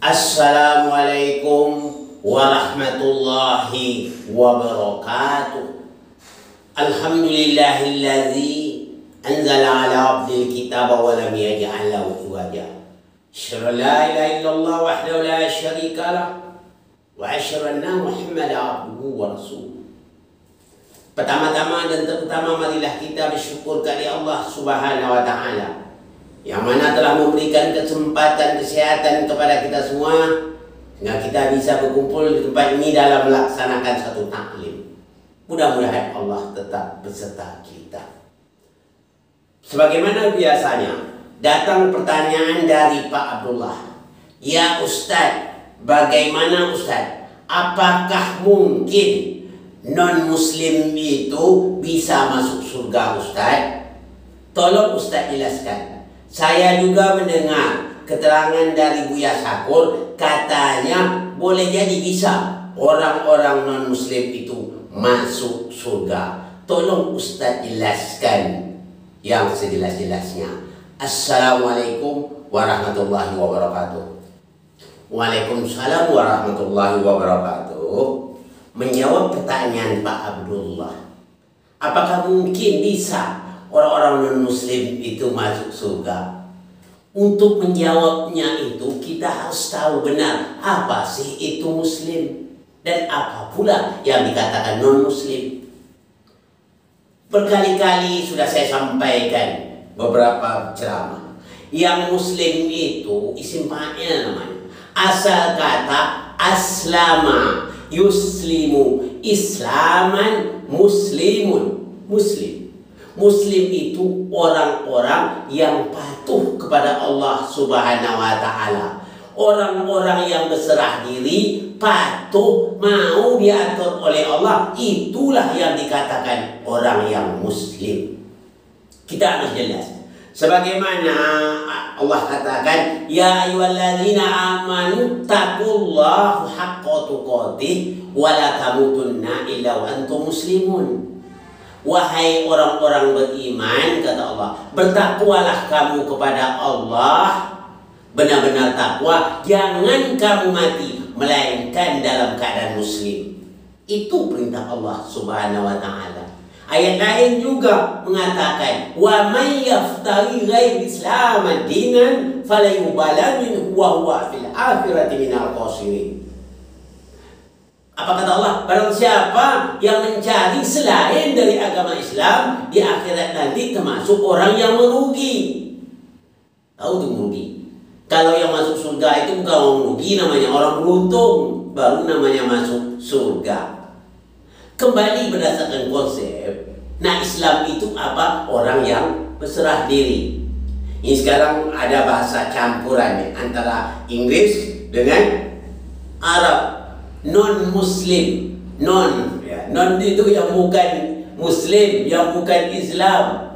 Assalamualaikum warahmatullahi wabarakatuh. Alhamdulillahilladzi anzala ala abdil kitaba wa lam yaj'al lahu iwaja. Asyhadu an la ilaha illallah wahdahu la syarika lah wa asyhadu anna Muhammadan abduhu wa rasuluh. Pertama-tama dan terutama marilah kita bersyukur kepada Allah Subhanahu wa taala yang mana telah memberikan kesempatan kesehatan kepada kita semua sehingga kita bisa berkumpul di tempat ini dalam melaksanakan satu taklim. Mudah-mudahan Allah tetap beserta kita. Sebagaimana biasanya datang pertanyaan dari Pak Abdullah. Ya Ustaz, bagaimana Ustaz? Apakah mungkin non-muslim itu bisa masuk surga Ustaz? Tolong Ustaz jelaskan. Saya juga mendengar keterangan dari Buya Sakur, katanya boleh jadi bisa orang-orang non-muslim itu masuk surga. Tolong Ustaz jelaskan yang sejelas-jelasnya. Assalamualaikum warahmatullahi wabarakatuh. Waalaikumsalam warahmatullahi wabarakatuh. Menjawab pertanyaan Pak Abdullah, apakah mungkin bisa orang-orang non-muslim itu masuk surga? Untuk menjawabnya itu kita harus tahu benar apa sih itu muslim dan apa pula yang dikatakan non-muslim. Berkali-kali sudah saya sampaikan beberapa ceramah. Yang muslim itu isim fa'il namanya. Asal kata aslama, yuslimu, islaman, muslimun, muslim. Muslim itu orang-orang yang patuh kepada Allah Subhanahu wa taala. Orang-orang yang berserah diri, patuh, mau diatur oleh Allah, itulah yang dikatakan orang yang muslim. Kita harus jelas. Sebagaimana Allah katakan, ya ayyuhalladzina amanu taqullaha haqqa tuqatih wa la tamutunna illa wa antum muslimun. Wahai orang-orang beriman, kata Allah, bertakwalah kamu kepada Allah, benar-benar takwa, jangan kamu mati melainkan dalam keadaan muslim. Itu perintah Allah Subhanahu wa taala. Ayat lain juga mengatakan, wa may yaftari ghairi islaman dinan falayubala minhu wa huwa fil akhirati minal khasirin. Apa kata Allah? Barang siapa yang mencari selain dari agama Islam, di akhirat nanti termasuk orang yang merugi. Tahu tuh merugi? Kalau yang masuk surga itu bukan orang merugi, namanya orang beruntung, baru namanya masuk surga. Kembali berdasarkan konsep, nah Islam itu apa? Orang yang berserah diri. Ini sekarang ada bahasa campuran antara Inggris dengan Arab. Non-muslim, non itu yang bukan muslim, yang bukan Islam.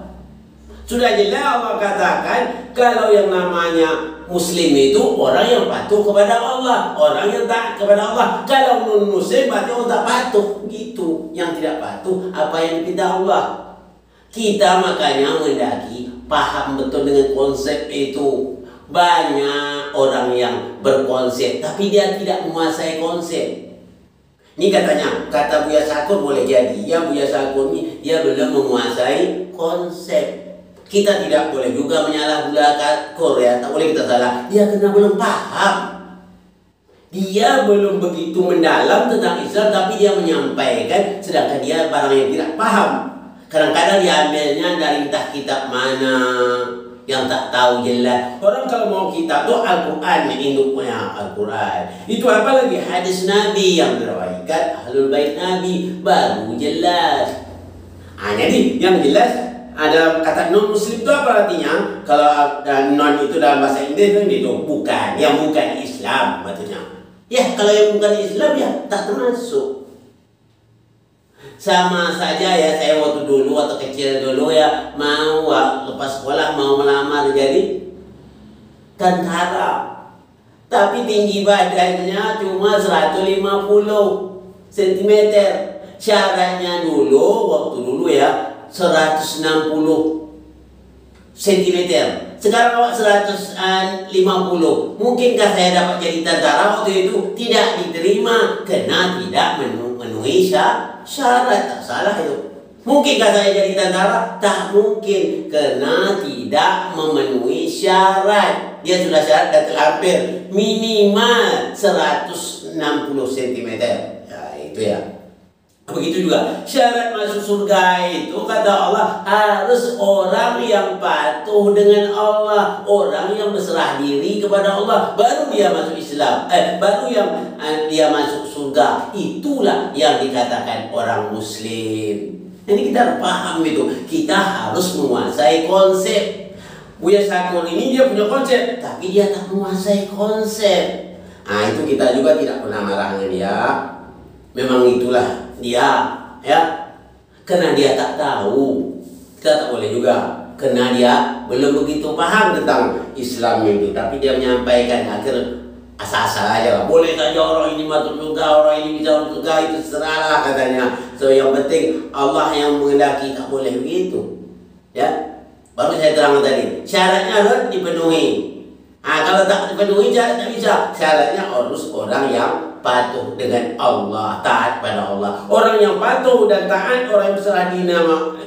Sudah jelas Allah katakan kalau yang namanya muslim itu orang yang patuh kepada Allah, orang yang taat kepada Allah. Kalau non-muslim berarti orang tak patuh, gitu. Yang tidak patuh apa yang diperintah Allah. Kita makanya mendaki paham betul dengan konsep itu. Banyak orang yang berkonsep tapi dia tidak menguasai konsep. Ini katanya, kata Buya Sakur boleh jadi, ya Buya Sakur ini dia belum menguasai konsep. Kita tidak boleh juga menyalahgunakan Korea, tak boleh kita salah. Dia karena belum paham. Dia belum begitu mendalam tentang Islam tapi dia menyampaikan sedangkan dia barang yang tidak paham. Kadang-kadang diambilnya dari entah kitab mana yang tak tahu jelas. Orang kalau mau kitab itu Al-Quran, induknya Al-Quran. Itu apa lagi? Hadis Nabi yang diriwayatkan Ahlul Bait Nabi, baru jelas. Jadi yang jelas ada kata non-muslim itu apa artinya? Kalau non itu dalam bahasa Inggris itu bukan, yang bukan Islam maksudnya. Ya kalau yang bukan Islam ya tak termasuk. Sama saja ya, saya waktu kecil dulu ya mau lepas sekolah mau melamar jadi tentara. Tapi tinggi badannya cuma 150 cm. Syaratnya waktu dulu ya 160 cm. Sekarang awak 150. Mungkinkah saya dapat jadi tentara waktu itu? Tidak diterima karena tidak memenuhi syarat. Tak salah itu. Mungkinkah saya jadi tentara? Tak mungkin karena tidak memenuhi syarat. Dia sudah syarat dan terlampir minimal 160 cm. Ya, itu ya. Begitu juga syarat masuk surga itu kata Allah harus orang yang patuh dengan Allah, orang yang berserah diri kepada Allah, baru dia masuk Islam. Baru yang dia masuk surga. Itulah yang dikatakan orang Muslim. Jadi kita paham itu. Kita harus menguasai konsep. Buya Syakur ini dia punya konsep, tapi dia tak menguasai konsep. Nah itu kita juga tidak pernah marah dengan dia. Memang itulah dia, ya, karena dia tak tahu. Kita tak boleh juga, karena dia belum begitu paham tentang Islam itu. Tapi dia menyampaikan akhir asal-asal aja lah. Boleh saja orang ini masuk surga, orang ini bisa masuk surga, itu serahlah katanya. So yang penting Allah yang menghendaki, tak boleh begitu, ya. Baru saya terang tadi, syaratnya harus dipenuhi. Kalau tak dipenuhi syarat tak bisa. Syaratnya harus orang yang patuh dengan Allah, taat pada Allah. Orang yang patuh dan taat, orang yang berserah diri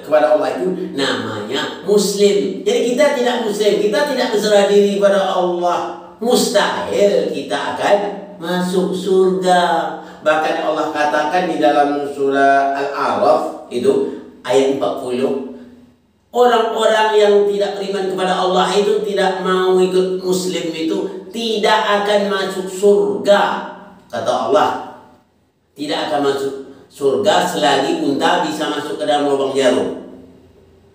kepada Allah itu namanya Muslim. Jadi kita tidak Muslim, kita tidak berserah diri kepada Allah, mustahil kita akan masuk surga. Bahkan Allah katakan di dalam surah Al-A'raf itu ayat 40, orang-orang yang tidak beriman kepada Allah itu tidak mau ikut Muslim itu tidak akan masuk surga. Kata Allah, tidak akan masuk surga selagi unta bisa masuk ke dalam lubang jarum.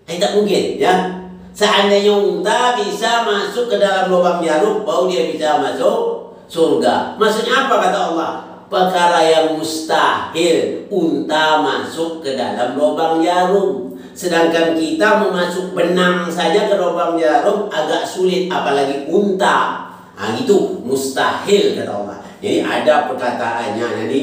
Tak mungkin, ya. Seandainya unta bisa masuk ke dalam lubang jarum, baru dia bisa masuk surga. Maksudnya apa kata Allah? Perkara yang mustahil unta masuk ke dalam lubang jarum. Sedangkan kita memasuk benang saja ke lubang jarum agak sulit, apalagi unta. Itu mustahil kata Allah. Jadi ada perkataannya. Jadi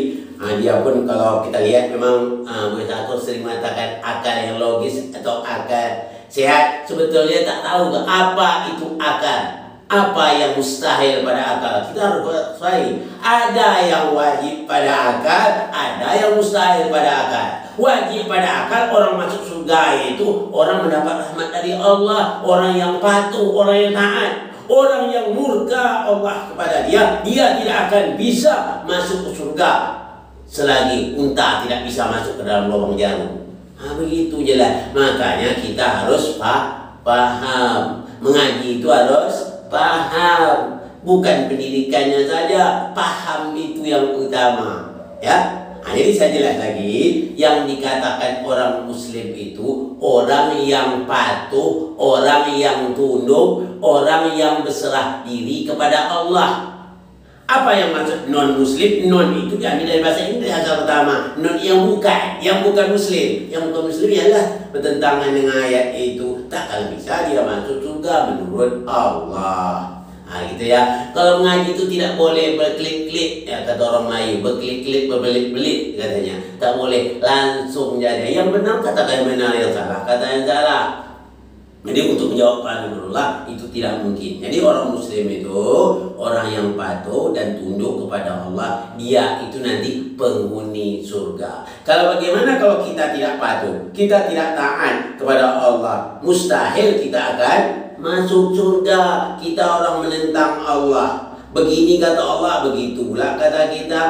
dia pun kalau kita lihat memang Buya Syakur sering mengatakan akal yang logis atau akal sehat. Sebetulnya tak tahu apa itu akal, apa yang mustahil pada akal. Kita harus sesuai. Ada yang wajib pada akal, ada yang mustahil pada akal. Wajib pada akal, orang masuk surga itu orang mendapat rahmat dari Allah, orang yang patuh, orang yang taat. Orang yang murka Allah kepada dia tidak akan bisa masuk ke surga selagi unta tidak bisa masuk ke dalam lubang jarum. Begitu jelas. Makanya kita harus paham. Mengaji itu harus paham. Bukan pendidikannya saja, paham itu yang utama. Ya. Jadi saya jelas lagi, yang dikatakan orang Muslim itu orang yang patuh, orang yang tunduk, orang yang berserah diri kepada Allah. Apa yang maksud non Muslim? Non itu diambil dari bahasa Inggris asal pertama. Non yang bukan Muslim. Yang bukan Muslim ialah bertentangan dengan ayat itu. Takkan bisa dia masuk surga menurut Allah. Gitu ya. Kalau mengaji itu tidak boleh berklik-klik, ya kata orang Melayu, berklik-klik, berbelit-belit katanya. Tak boleh langsung jadi. Yang benar katakan benar, yang salah kata yang salah. Jadi untuk menjawab Allah itu tidak mungkin. Jadi orang Muslim itu orang yang patuh dan tunduk kepada Allah, dia itu nanti penghuni surga. Kalau bagaimana kalau kita tidak patuh, kita tidak taat kepada Allah, mustahil kita akan masuk surga. Kita orang menentang Allah. Begini kata Allah, begitulah kata kita.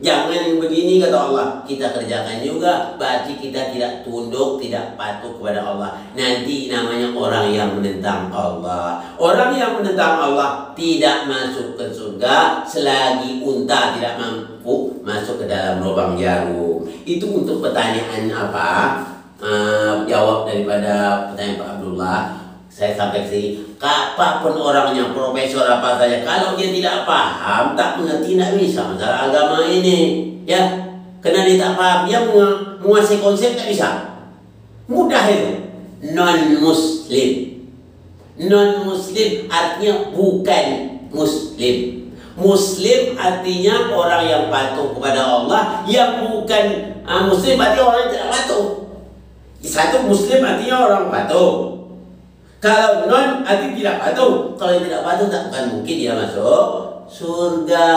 Jangan begini kata Allah, kita kerjakan juga. Berarti kita tidak tunduk, tidak patuh kepada Allah. Nanti namanya orang yang menentang Allah. Orang yang menentang Allah tidak masuk ke surga selagi unta tidak mampu masuk ke dalam lubang jarum. Itu untuk pertanyaan apa? Jawab daripada pertanyaan Pak Abdullah. Saya sampai ke sini. Apapun orangnya, profesor apa saja, kalau dia tidak paham, tak mengerti, tidak bisa masalah agama ini, ya. Karena dia tak paham, dia menguasai konsep tak bisa. Mudah itu. Non-Muslim. Non-Muslim artinya bukan Muslim. Muslim artinya orang yang patuh kepada Allah, yang bukan Muslim artinya orang yang tidak patuh. Satu Muslim artinya orang patuh. Kalau non arti tidak patuh. Kalau tidak patuh tak akan mungkin dia masuk surga.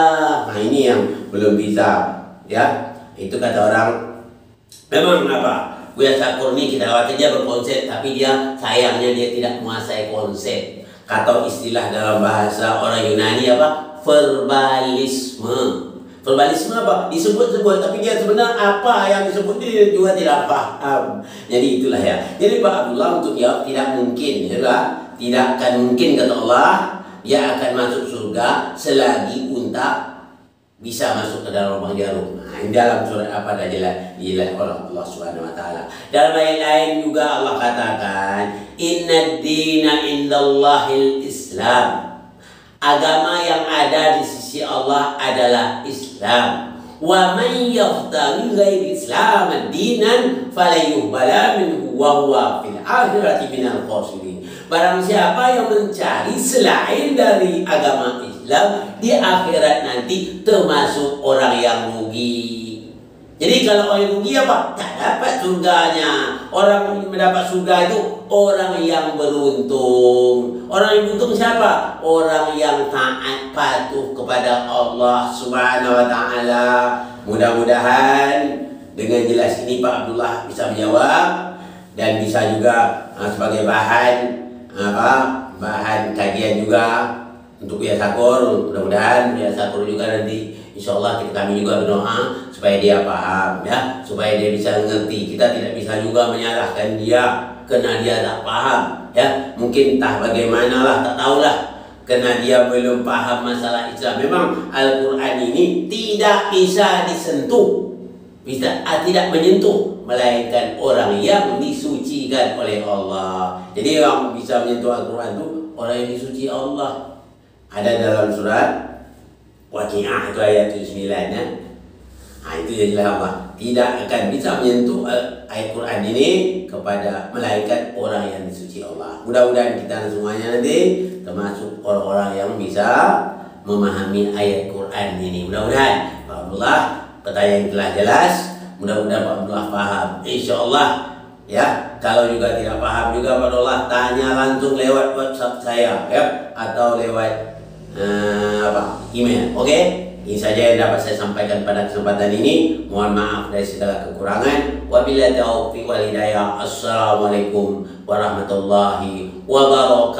Nah ini yang belum bisa, ya. Itu kata orang. Memang apa? Buya Syakur ini kita khawatir dia berkonsep, tapi dia sayangnya dia tidak menguasai konsep. Kata istilah dalam bahasa orang Yunani apa? Verbalisme. Verbalisme apa? Disebut-sebut, tapi dia sebenarnya apa yang disebut dia juga tidak paham. Jadi itulah ya. Jadi Pak Abdullah untuk jawab tidak mungkin, ya lah. Tidak akan mungkin kata Allah dia akan masuk surga selagi unta bisa masuk ke dalam lubang jarum. Nah, ini dalam surat apa dah jelas oleh Allah Subhanahu wa taala. Dalam ayat lain juga Allah katakan, "Inna dina indallahil Islam." Agama yang ada di sisi Allah adalah Islam. Wa man yabtaghi ghairi Islam dinan falayuqbala minhu wa huwa fil akhirati minal khasirin. Barang siapa yang mencari selain dari agama Islam, di akhirat nanti termasuk orang yang rugi. Jadi kalau orang rugi apa? Tak dapat surganya. Orang mendapat surga itu orang yang beruntung. Orang yang beruntung siapa? Orang yang taat patuh kepada Allah Subhanahu wa taala. Mudah-mudahan dengan jelas ini Pak Abdullah bisa menjawab dan bisa juga sebagai bahan bahan kajian juga untuk Buya Syakur. Mudah-mudahan Buya Syakur juga nanti insyaallah kami juga berdoa supaya dia paham, ya, supaya dia bisa mengerti. Kita tidak bisa juga menyalahkan dia karena dia tak paham, ya. Mungkin entah bagaimana lah, tak tahulah, karena dia belum paham masalah Islam. Memang Al-Quran ini tidak bisa disentuh, tidak menyentuh, melainkan orang yang disucikan oleh Allah. Jadi yang bisa menyentuh Al-Quran itu orang yang disuci Allah. Ada dalam surat Waqiah itu ayat 9 ya. Nah, itu yang jelas Allah tidak akan bisa menyentuh ayat Quran ini kepada malaikat orang yang disuci Allah. Mudah-mudahan kita semuanya nanti termasuk orang-orang yang bisa memahami ayat Quran ini. Mudah-mudahan Pak Abdullah pertanyaan telah jelas. Mudah-mudahan Pak Abdullah paham. InsyaAllah, ya. Kalau juga tidak paham juga Pak Abdullah, tanya langsung lewat WhatsApp saya, ya, atau lewat email. Oke? Ini saja yang dapat saya sampaikan pada kesempatan ini. Mohon maaf dari segala kekurangan. Wabillahi taufiq wal hidayah. Assalamualaikum warahmatullahi wabarakatuh.